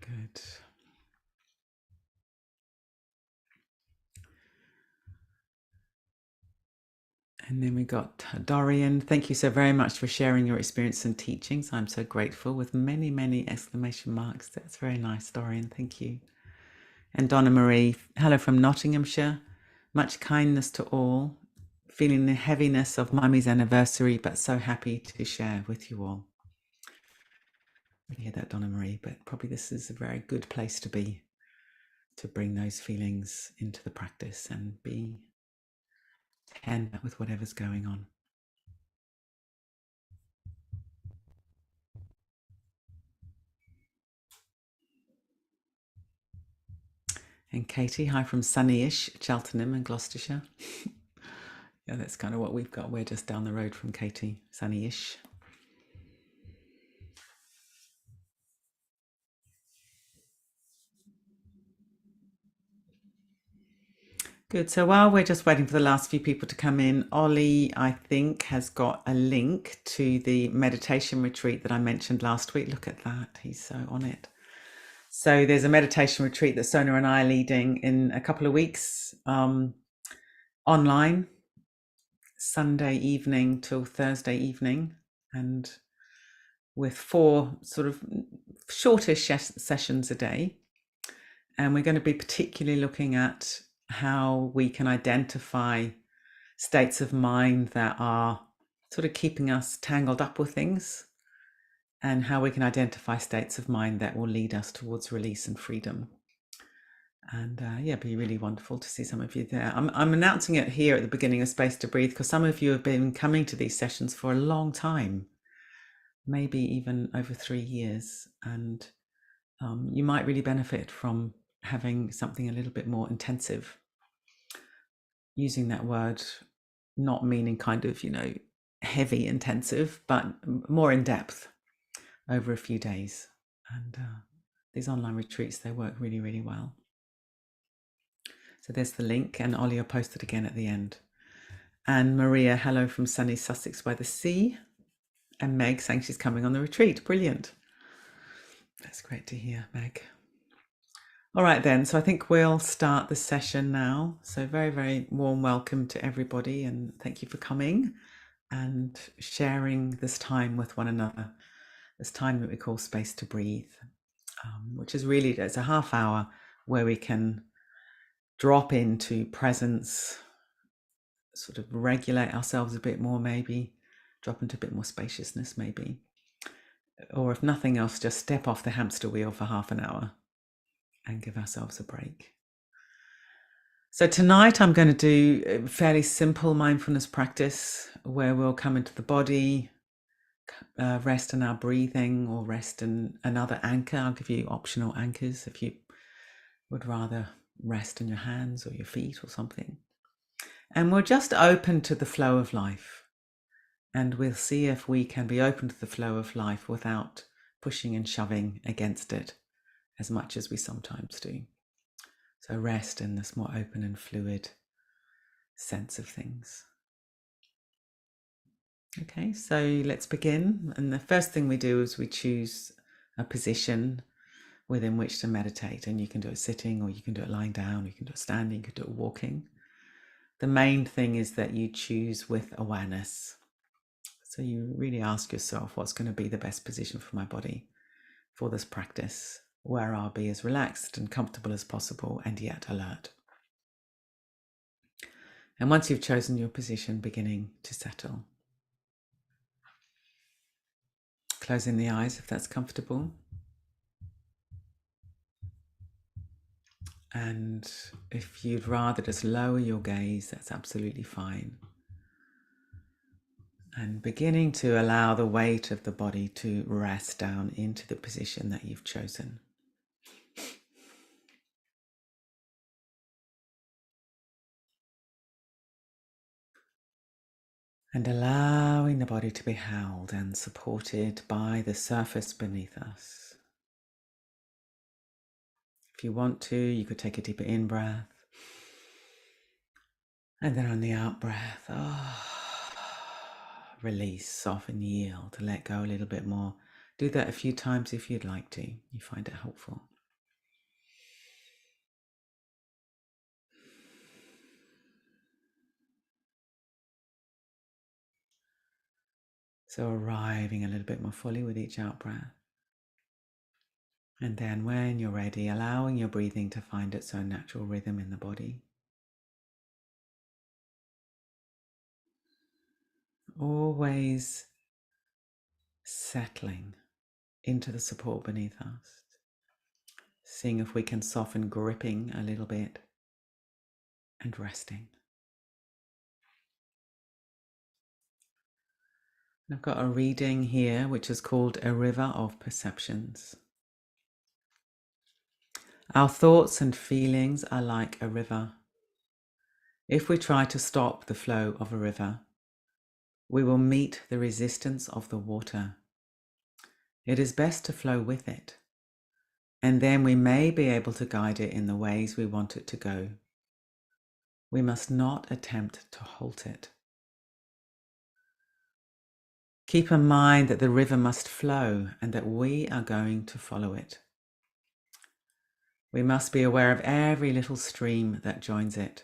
Good. And then we got Dorian. Thank you so very much for sharing your experience and teachings. I'm so grateful, with many, many exclamation marks. That's very nice, Dorian. Thank you. And Donna Marie, hello from Nottinghamshire. Much kindness to all. Feeling the heaviness of Mummy's anniversary, but so happy to share with you all. I hear that, Donna Marie, but probably this is a very good place to be, to bring those feelings into the practice and be tender with whatever's going on. And Katie, hi from sunny-ish Cheltenham and Gloucestershire. Yeah, that's kind of what we've got. We're just down the road from Katie, sunny-ish. Good. So while we're just waiting for the last few people to come in, Ollie, I think, has got a link to the meditation retreat that I mentioned last week. Look at that. He's so on it. So there's a meditation retreat that Sona and I are leading in a couple of weeks, online, Sunday evening till Thursday evening, and with 4 sort of shortish sessions a day. And we're going to be particularly looking at how we can identify states of mind that are sort of keeping us tangled up with things, and how we can identify states of mind that will lead us towards release and freedom. And yeah, it'd be really wonderful to see some of you there. I'm announcing it here at the beginning of Space to Breathe because some of you have been coming to these sessions for a long time, maybe even over 3 years, and you might really benefit from having something a little bit more intensive. Using that word not meaning kind of, heavy intensive, but more in depth over a few days. And these online retreats, they work really, really well. So there's the link, and Ollie will post it again at the end. And Maria, hello from sunny Sussex by the sea. And Meg saying she's coming on the retreat. Brilliant. That's great to hear, Meg. All right then, so I think we'll start the session now. So very, very warm welcome to everybody, and thank you for coming and sharing this time with one another, this time that we call Space to Breathe, which is really, it's a half hour where we can drop into presence, sort of regulate ourselves a bit more, maybe drop into a bit more spaciousness, maybe, or if nothing else, just step off the hamster wheel for half an hour and give ourselves a break. So tonight I'm going to do a fairly simple mindfulness practice where we'll come into the body, rest in our breathing, or rest in another anchor. I'll give you optional anchors if you would rather rest in your hands or your feet or something. And we're just open to the flow of life. And we'll see if we can be open to the flow of life without pushing and shoving against it as much as we sometimes do. So rest in this more open and fluid sense of things. Okay, so let's begin. And the first thing we do is we choose a position within which to meditate. And you can do it sitting, or you can do it lying down, you can do it standing, you can do it walking. The main thing is that you choose with awareness. So you really ask yourself, what's going to be the best position for my body for this practice, where I'll be as relaxed and comfortable as possible and yet alert. And once you've chosen your position, beginning to settle. Closing the eyes if that's comfortable. And if you'd rather just lower your gaze, that's absolutely fine. And beginning to allow the weight of the body to rest down into the position that you've chosen. And allowing the body to be held and supported by the surface beneath us. If you want to, you could take a deeper in-breath. And then on the out-breath, release, soften, yield, to let go a little bit more. Do that a few times if you'd like to. You find it helpful. So arriving a little bit more fully with each out breath. And then when you're ready, allowing your breathing to find its own natural rhythm in the body. Always settling into the support beneath us. Seeing if we can soften gripping a little bit and resting. I've got a reading here which is called A River of Perceptions. Our thoughts and feelings are like a river. If we try to stop the flow of a river, we will meet the resistance of the water. It is best to flow with it, and then we may be able to guide it in the ways we want it to go. We must not attempt to halt it. Keep in mind that the river must flow and that we are going to follow it. We must be aware of every little stream that joins it.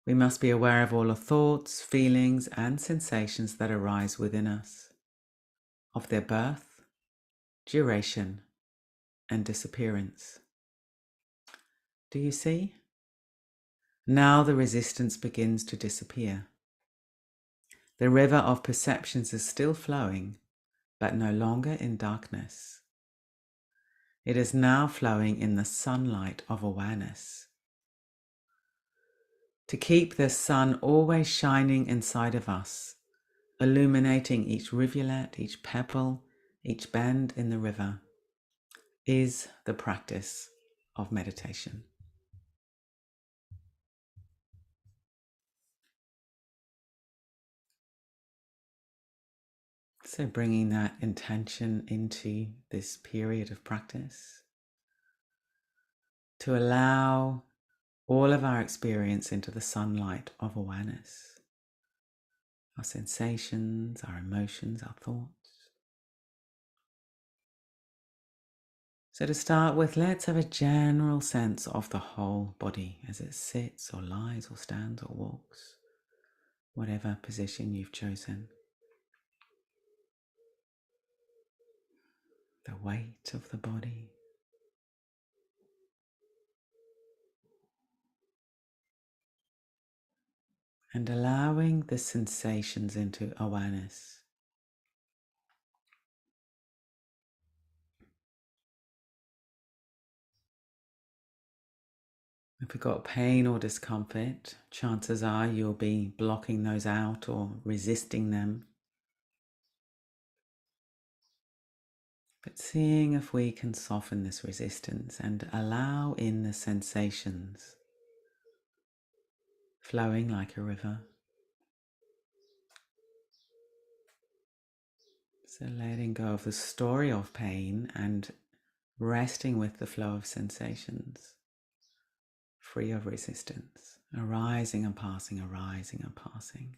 We must be aware of all the thoughts, feelings, and sensations that arise within us, of their birth, duration, and disappearance. Do you see? Now the resistance begins to disappear. The river of perceptions is still flowing, but no longer in darkness. It is now flowing in the sunlight of awareness. To keep the sun always shining inside of us, illuminating each rivulet, each pebble, each bend in the river, is the practice of meditation. So bringing that intention into this period of practice to allow all of our experience into the sunlight of awareness, our sensations, our emotions, our thoughts. So to start with, let's have a general sense of the whole body as it sits or lies or stands or walks, whatever position you've chosen. The weight of the body. And allowing the sensations into awareness. If you've got pain or discomfort, chances are you'll be blocking those out or resisting them. But seeing if we can soften this resistance and allow in the sensations flowing like a river. So letting go of the story of pain and resting with the flow of sensations, free of resistance, arising and passing, arising and passing.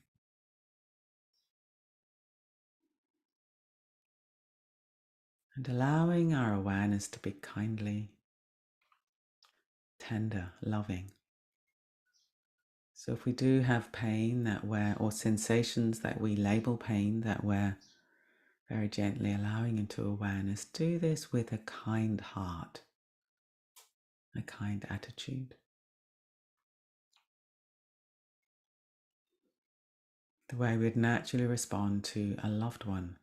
And allowing our awareness to be kindly, tender, loving. So if we do have pain or sensations that we label pain that we're very gently allowing into awareness, do this with a kind heart, a kind attitude. The way we'd naturally respond to a loved one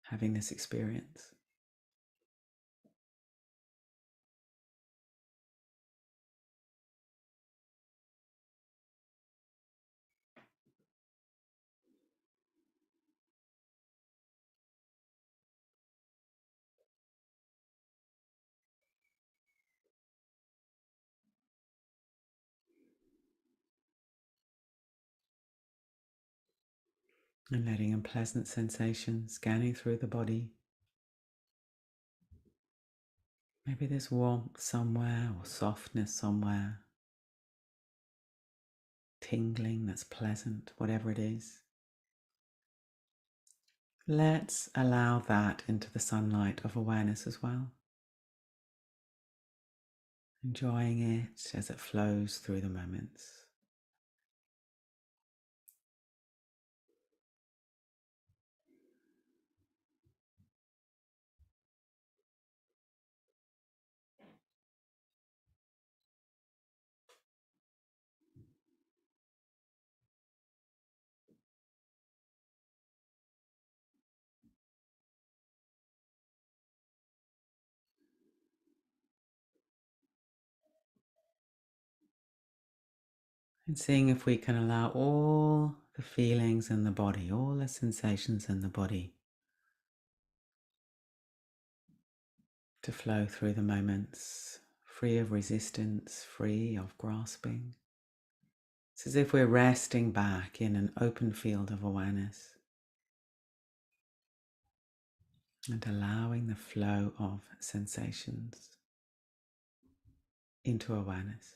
having this experience. And letting in pleasant sensations scanning through the body. Maybe there's warmth somewhere or softness somewhere. Tingling that's pleasant, whatever it is. Let's allow that into the sunlight of awareness as well. Enjoying it as it flows through the moments. And seeing if we can allow all the feelings in the body, all the sensations in the body to flow through the moments, free of resistance, free of grasping. It's as if we're resting back in an open field of awareness and allowing the flow of sensations into awareness.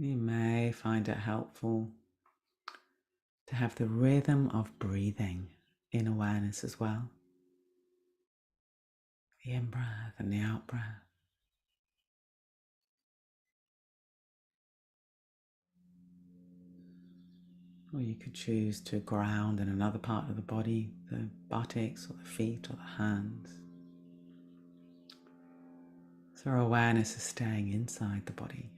You may find it helpful to have the rhythm of breathing in awareness as well. The in-breath and the out-breath. Or you could choose to ground in another part of the body, the buttocks or the feet or the hands. So our awareness is staying inside the body.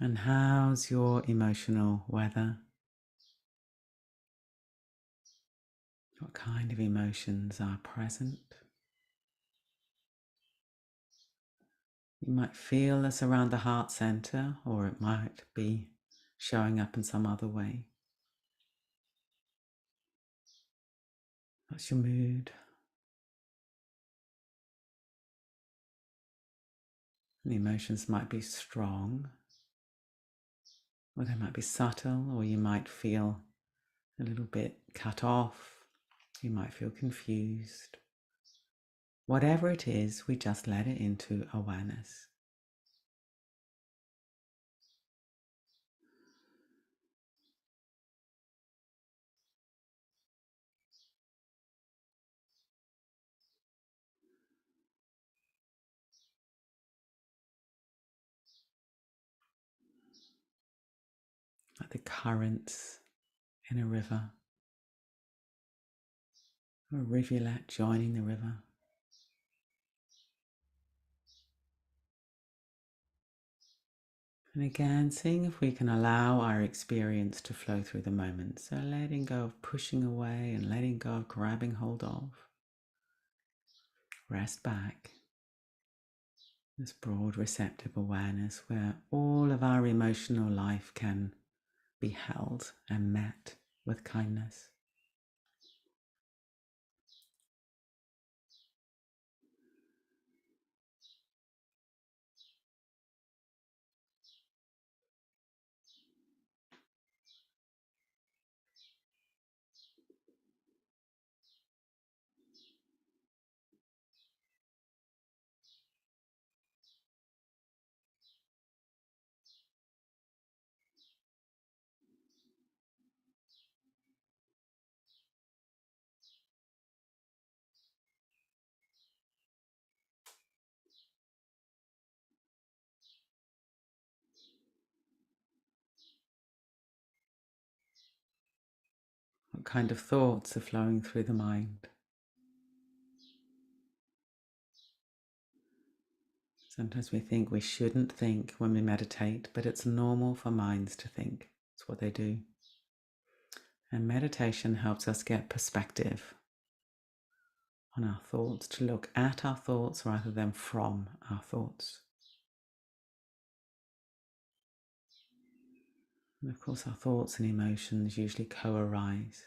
And how's your emotional weather? What kind of emotions are present? You might feel this around the heart center, or it might be showing up in some other way. What's your mood? The emotions might be strong, or they might be subtle, or you might feel a little bit cut off. You might feel confused. Whatever it is, we just let it into awareness. Like the currents in a river, or a rivulet joining the river. And again, seeing if we can allow our experience to flow through the moment. So letting go of pushing away and letting go of grabbing hold of. Rest back. This broad receptive awareness where all of our emotional life can be held and met with kindness. What kind of thoughts are flowing through the mind? Sometimes we think we shouldn't think when we meditate, but it's normal for minds to think. It's what they do. And meditation helps us get perspective on our thoughts, to look at our thoughts rather than from our thoughts. And of course, our thoughts and emotions usually co-arise.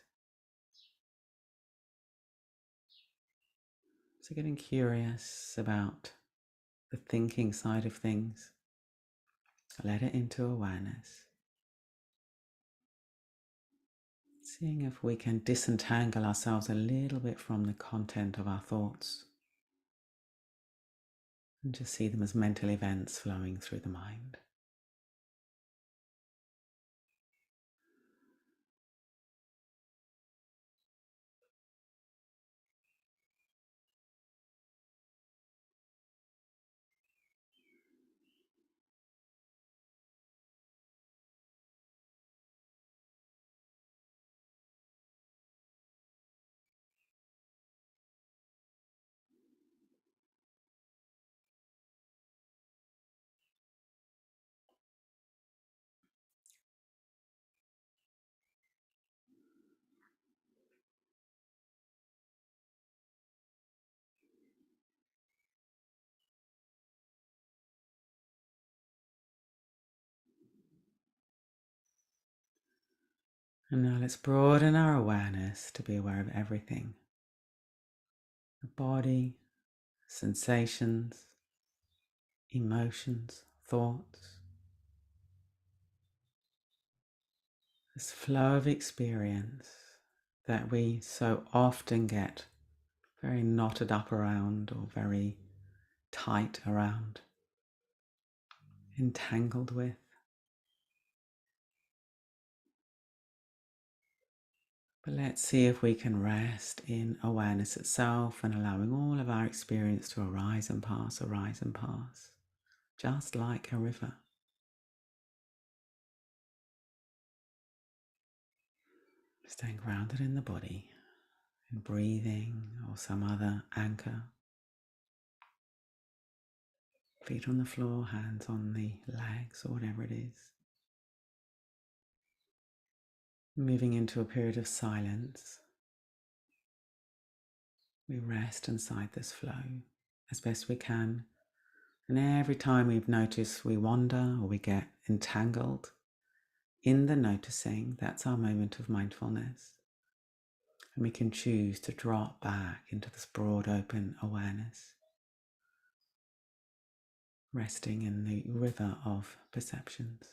So getting curious about the thinking side of things. Let it into awareness. Seeing if we can disentangle ourselves a little bit from the content of our thoughts and just see them as mental events flowing through the mind. And now let's broaden our awareness to be aware of everything. The body, sensations, emotions, thoughts. This flow of experience that we so often get very knotted up around or very tight around, entangled with. But let's see if we can rest in awareness itself and allowing all of our experience to arise and pass, just like a river. Staying grounded in the body, in breathing or some other anchor. Feet on the floor, hands on the legs or whatever it is. Moving into a period of silence. We rest inside this flow as best we can. And every time we've noticed we wander or we get entangled in the noticing, that's our moment of mindfulness. And we can choose to drop back into this broad open awareness, resting in the river of perceptions.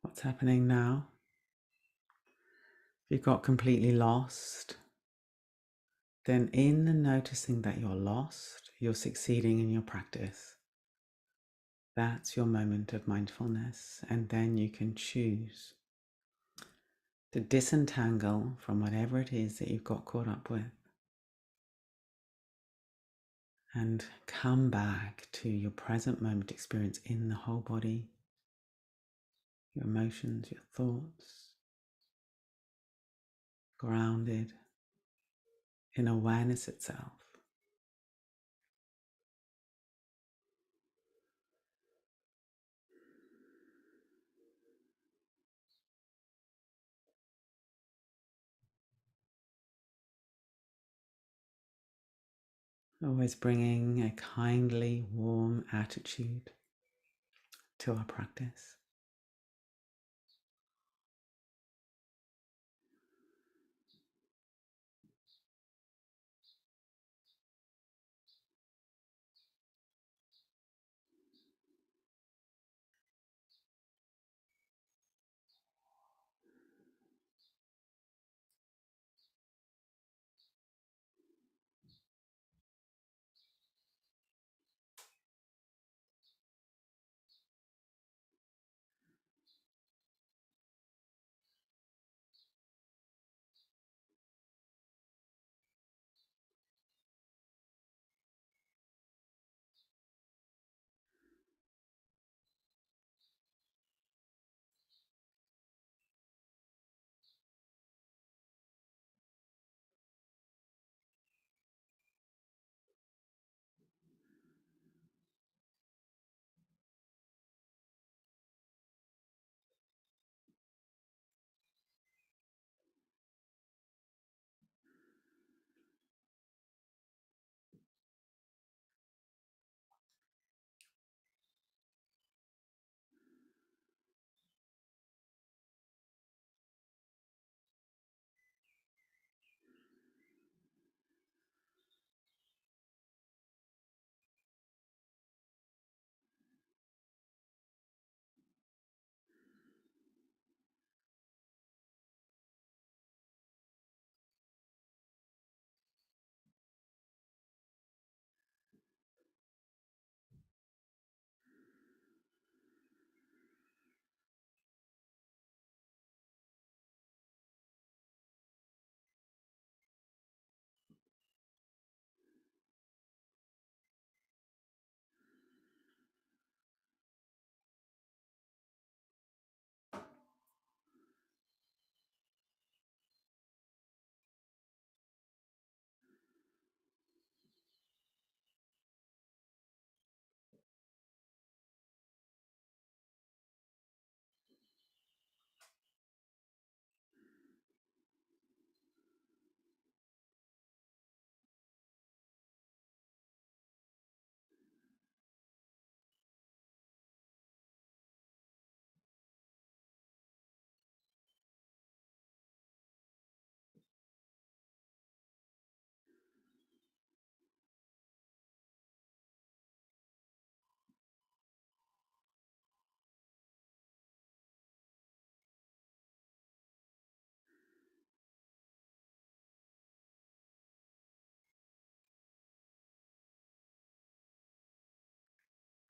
What's happening now? If you got completely lost, then in the noticing that you're lost, you're succeeding in your practice. That's your moment of mindfulness, and then you can choose to disentangle from whatever it is that you've got caught up with and come back to your present moment experience in the whole body, your emotions, your thoughts, grounded in awareness itself. Always bringing a kindly, warm attitude to our practice.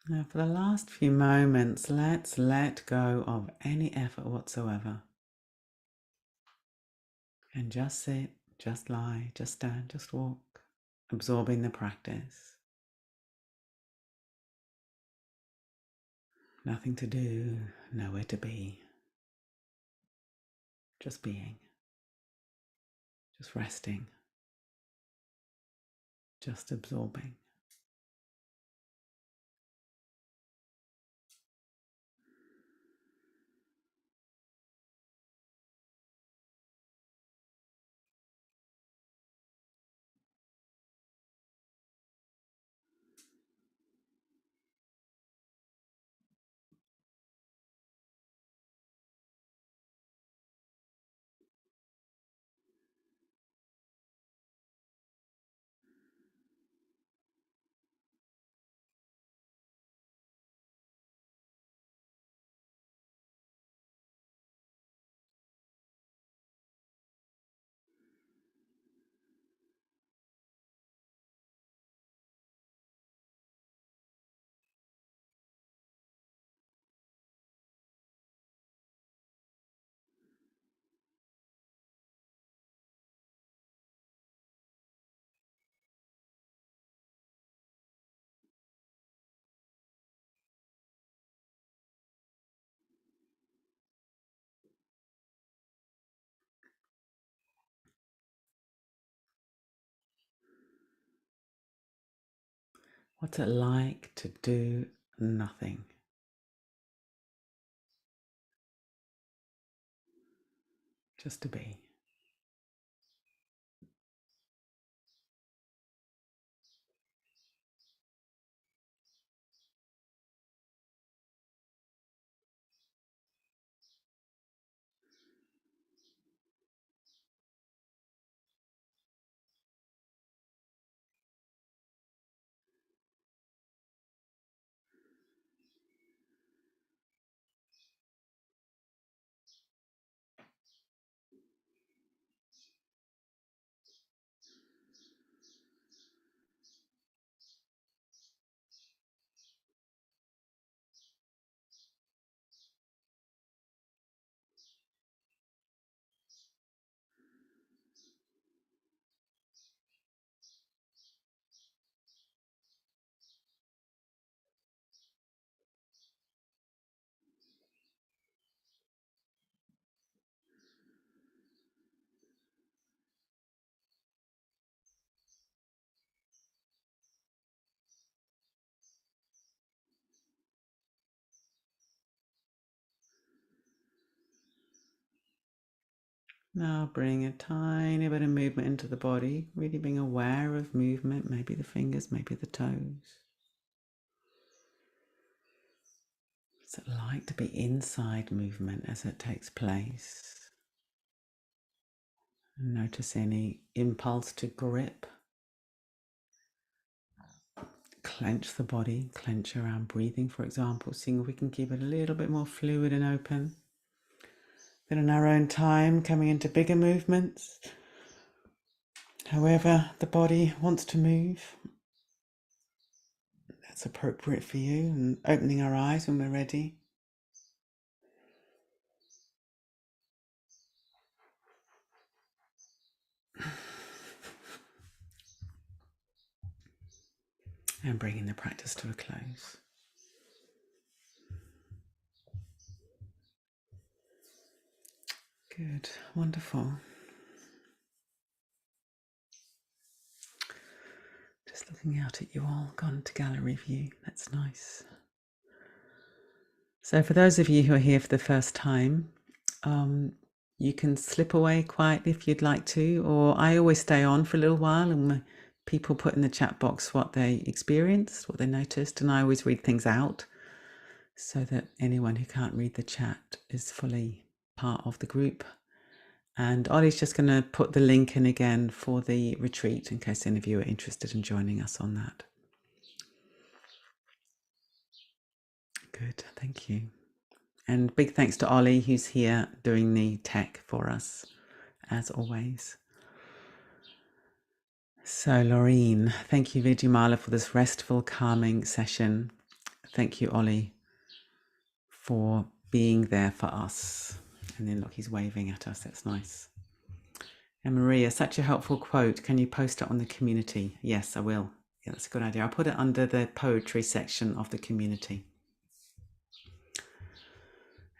Now, for the last few moments, let's let go of any effort whatsoever and just sit, just lie, just stand, just walk, absorbing the practice. Nothing to do, nowhere to be, just being, just resting, just absorbing. What's it like to do nothing? Just to be. Now bring a tiny bit of movement into the body, really being aware of movement, maybe the fingers, maybe the toes. What's it like to be inside movement as it takes place? Notice any impulse to grip. Clench the body, clench around breathing, for example, seeing if we can keep it a little bit more fluid and open. Then in our own time, coming into bigger movements, however the body wants to move, that's appropriate for you, and opening our eyes when we're ready. And bringing the practice to a close. Good, wonderful. Just looking out at you all, gone to gallery view, that's nice. So for those of you who are here for the first time, you can slip away quietly if you'd like to, or I always stay on for a little while and people put in the chat box what they experienced, what they noticed, and I always read things out so that anyone who can't read the chat is fully part of the group. And Ollie's just going to put the link in again for the retreat in case any of you are interested in joining us on that. Good, thank you. And big thanks to Ollie, who's here doing the tech for us, as always. So, Laureen, thank you, Vidyamala, for this restful, calming session. Thank you, Ollie, for being there for us. And then look, he's waving at us. That's nice. And Maria, such a helpful quote. Can you post it on the community? Yes, I will. Yeah, that's a good idea. I'll put it under the poetry section of the community.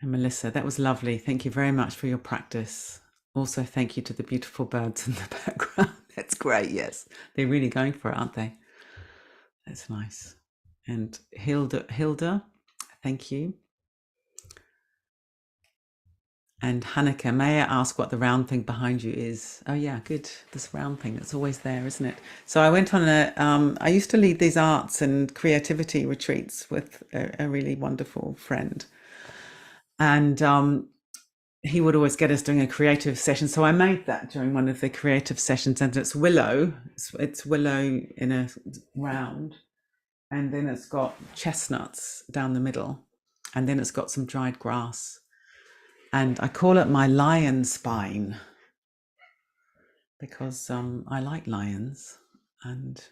And Melissa, that was lovely. Thank you very much for your practice. Also, thank you to the beautiful birds in the background. That's great, yes. They're really going for it, aren't they? That's nice. And Hilda, thank you. And Hanneke, may I ask what the round thing behind you is? Oh yeah, good. This round thing that's always there, isn't it? So I went on I used to lead these arts and creativity retreats with a really wonderful friend. And he would always get us doing a creative session. So I made that during one of the creative sessions, and it's willow. It's willow in a round, and then it's got chestnuts down the middle, and then it's got some dried grass. And I call it my lion spine because I like lions, and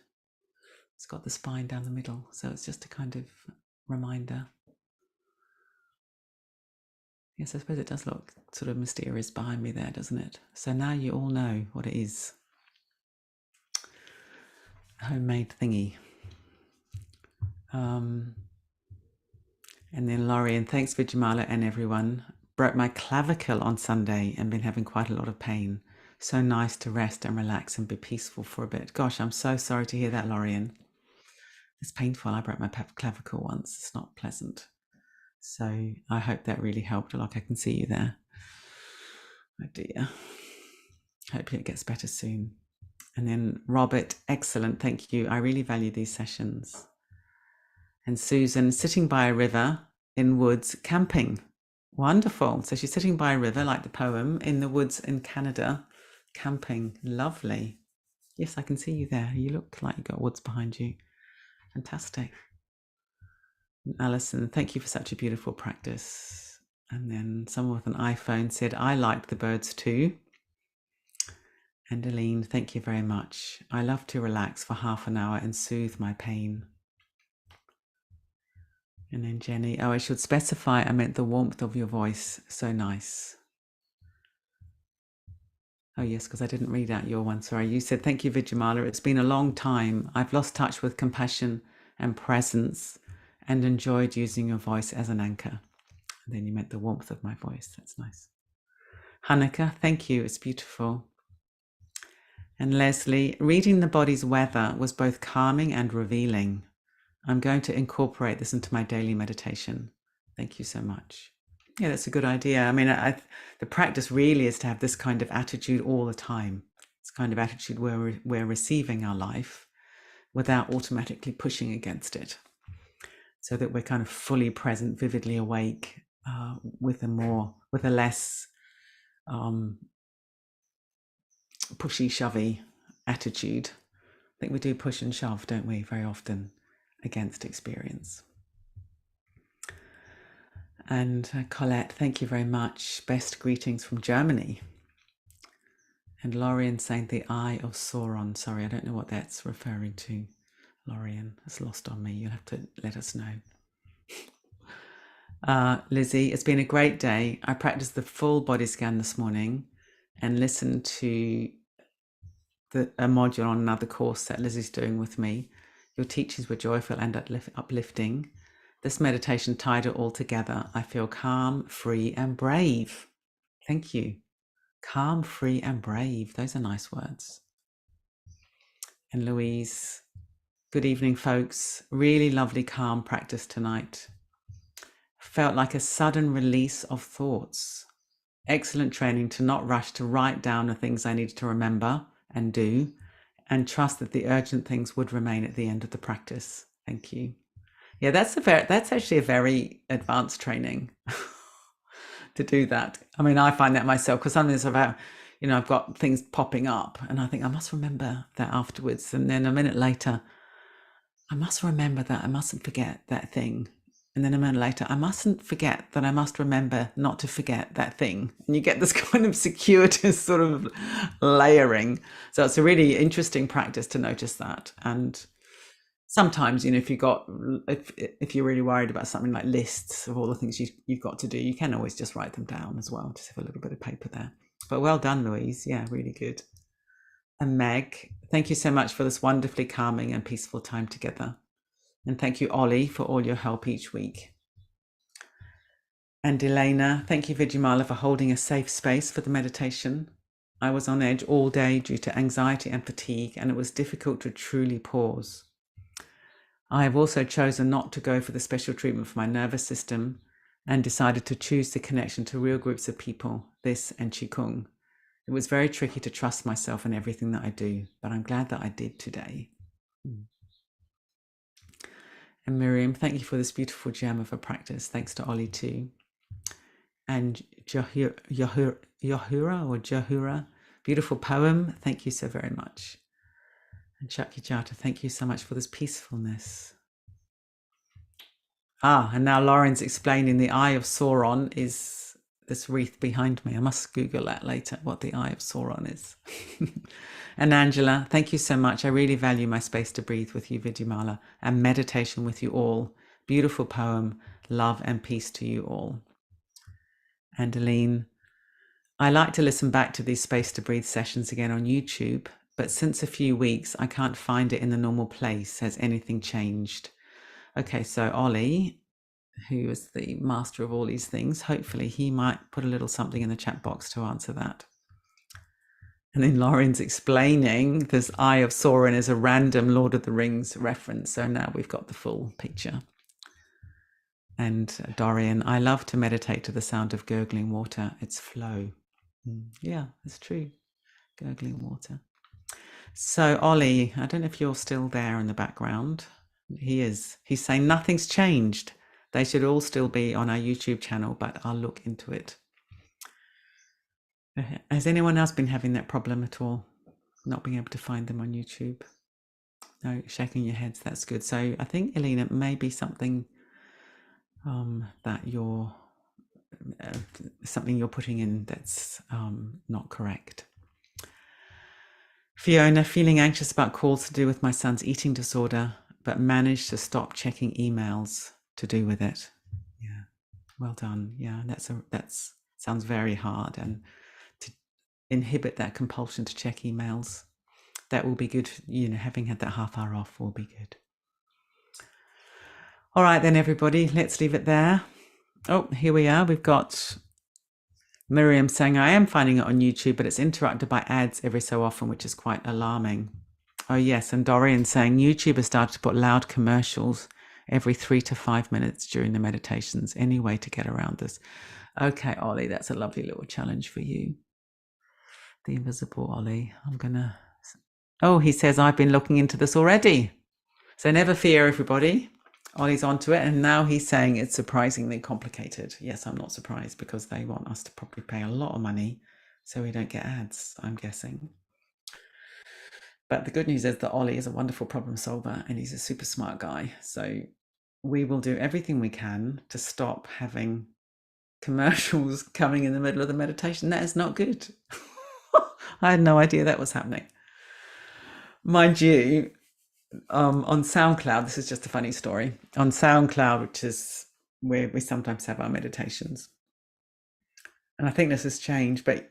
it's got the spine down the middle. So it's just a kind of reminder. Yes, I suppose it does look sort of mysterious behind me there, doesn't it? So now you all know what it is. Homemade thingy. And then Laurie, and thanks Vidyamala and everyone. Broke my clavicle on Sunday and been having quite a lot of pain. So nice to rest and relax and be peaceful for a bit. Gosh, I'm so sorry to hear that, Lorian. It's painful. I broke my clavicle once. It's not pleasant. So I hope that really helped. Like, I can see you there. Oh dear. Hopefully it gets better soon. And then Robert, excellent. Thank you. I really value these sessions. And Susan, sitting by a river in woods camping. Wonderful. So she's sitting by a river, like the poem, in the woods in Canada, camping. Lovely. Yes, I can see you there. You look like you've got woods behind you. Fantastic. And Alison, thank you for such a beautiful practice. And then someone with an iPhone said, I like the birds too. And Aline, thank you very much. I love to relax for half an hour and soothe my pain. And then Jenny, oh, I should specify I meant the warmth of your voice. So nice. Oh yes, because I didn't read out your one. Sorry. You said, thank you, Vidyamala. It's been a long time. I've lost touch with compassion and presence and enjoyed using your voice as an anchor. And then you meant the warmth of my voice. That's nice. Hanneke, thank you. It's beautiful. And Leslie, reading the body's weather was both calming and revealing. I'm going to incorporate this into my daily meditation. Thank you so much. Yeah, that's a good idea. I mean, the practice really is to have this kind of attitude all the time. This kind of attitude where we're receiving our life without automatically pushing against it, so that we're kind of fully present, vividly awake, with a less pushy, shovey attitude. I think we do push and shove, don't we, very often against experience. And Colette, thank you very much. Best greetings from Germany. And Lorian saying the Eye of Sauron. Sorry, I don't know what that's referring to. Lorian, it's lost on me. You'll have to let us know. Lizzie, it's been a great day. I practiced the full body scan this morning and listened to a module on another course that Lizzie's doing with me. Your teachings were joyful and uplifting. This meditation tied it all together. I feel calm, free, and brave. Thank you. Calm, free, and brave. Those are nice words. And Louise, good evening, folks. Really lovely, calm practice tonight. Felt like a sudden release of thoughts. Excellent training to not rush to write down the things I needed to remember and do, and trust that the urgent things would remain at the end of the practice. Thank you. Yeah, that's actually a very advanced training to do that. I mean, I find that myself, because sometimes I've got things popping up and I think I must remember that afterwards. And then a minute later, I must remember that I mustn't forget that thing. And then a minute later, I mustn't forget that I must remember not to forget that thing. And you get this kind of circuitous sort of layering. So it's a really interesting practice to notice that. And sometimes, if you're really worried about something like lists of all the things you've got to do, you can always just write them down as well. Just have a little bit of paper there. But well done, Louise. Yeah, really good. And Meg, thank you so much for this wonderfully calming and peaceful time together. And thank you, Ollie, for all your help each week. And Elena, thank you, Vidyamala, for holding a safe space for the meditation. I was on edge all day due to anxiety and fatigue, and it was difficult to truly pause. I have also chosen not to go for the special treatment for my nervous system and decided to choose the connection to real groups of people, this and Qigong. It was very tricky to trust myself in everything that I do, but I'm glad that I did today. And Miriam, thank you for this beautiful gem of a practice. Thanks to Ollie too. And Jahura, beautiful poem. Thank you so very much. And Shakya Jata, thank you so much for this peacefulness. And now Lauren's explaining the Eye of Sauron is this wreath behind me. I must Google that later, what the Eye of Sauron is. And Angela, thank you so much. I really value my space to breathe with you, Vidyamala, and meditation with you all. Beautiful poem. Love and peace to you all. And Aline, I like to listen back to these Space to Breathe sessions again on YouTube, but since a few weeks, I can't find it in the normal place. Has anything changed? Okay, so Ollie, who is the master of all these things, hopefully he might put a little something in the chat box to answer that. And then Lauren's explaining this Eye of Sauron is a random Lord of the Rings reference. So now we've got the full picture. And Dorian, I love to meditate to the sound of gurgling water. It's flow. Yeah, it's true. Gurgling water. So Ollie, I don't know if you're still there in the background. He is. He's saying nothing's changed. They should all still be on our YouTube channel, but I'll look into it. Has anyone else been having that problem at all? Not being able to find them on YouTube? No, shaking your heads. That's good. So I think, Elena, it may be something that you're putting in that's not correct. Fiona, feeling anxious about calls to do with my son's eating disorder, but managed to stop checking emails to do with it. Yeah, well done. Yeah, that's sounds very hard, and to inhibit that compulsion to check emails, that will be good. You know, having had that half hour off will be good. All right then, everybody, let's leave it there. Oh, here we are. We've got Miriam saying, I am finding it on YouTube, but it's interrupted by ads every so often, which is quite alarming. Oh, yes. And Dorian saying, YouTube has started to put loud commercials every 3 to 5 minutes during the meditations. Any way to get around this? Okay, Ollie, that's a lovely little challenge for you. The invisible Ollie. I'm going to... Oh, he says, I've been looking into this already. So never fear, everybody. Ollie's onto it, and now he's saying it's surprisingly complicated. Yes, I'm not surprised, because they want us to probably pay a lot of money so we don't get ads, I'm guessing. But the good news is that Ollie is a wonderful problem solver, and he's a super smart guy. So we will do everything we can to stop having commercials coming in the middle of the meditation. That is not good. I had no idea that was happening. Mind you, on SoundCloud, this is just a funny story. On SoundCloud, which is where we sometimes have our meditations, and I think this has changed, but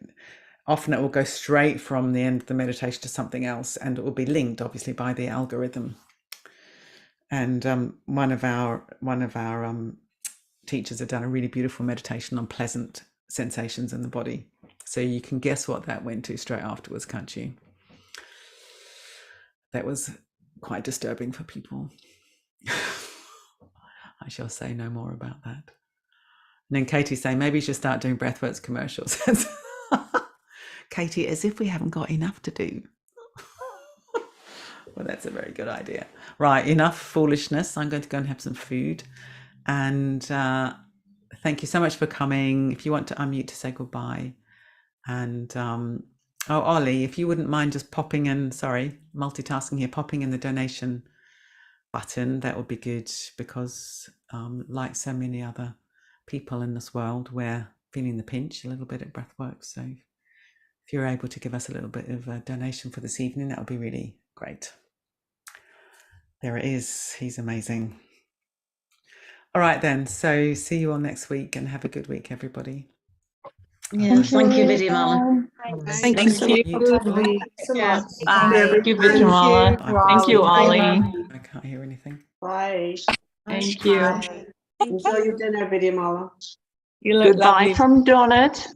often it will go straight from the end of the meditation to something else, and it will be linked, obviously, by the algorithm. And one of our teachers had done a really beautiful meditation on pleasant sensations in the body. So you can guess what that went to straight afterwards, can't you? That was quite disturbing for people. I shall say no more about that. And then Katie's saying, maybe you should start doing Breathworks commercials. Katie, as if we haven't got enough to do. Well, that's a very good idea. Right, enough foolishness. I'm going to go and have some food. And thank you so much for coming. If you want to unmute to say goodbye. And oh, Ollie, if you wouldn't mind just popping in, sorry, multitasking here, popping in the donation button, that would be good, because like so many other people in this world, we're feeling the pinch a little bit at Breathworks. So if you're able to give us a little bit of a donation for this evening, that would be really great. There it is. He's amazing. All right then. So see you all next week, and have a good week, everybody. Yes, thank you, Vidyamala. Thank you so much. Yeah. Thank you, Vidyamala. Thank you, Ollie. I can't hear anything. Bye. Thank you. Enjoy your dinner, Vidyamala. You look lovely. Goodbye from Donut.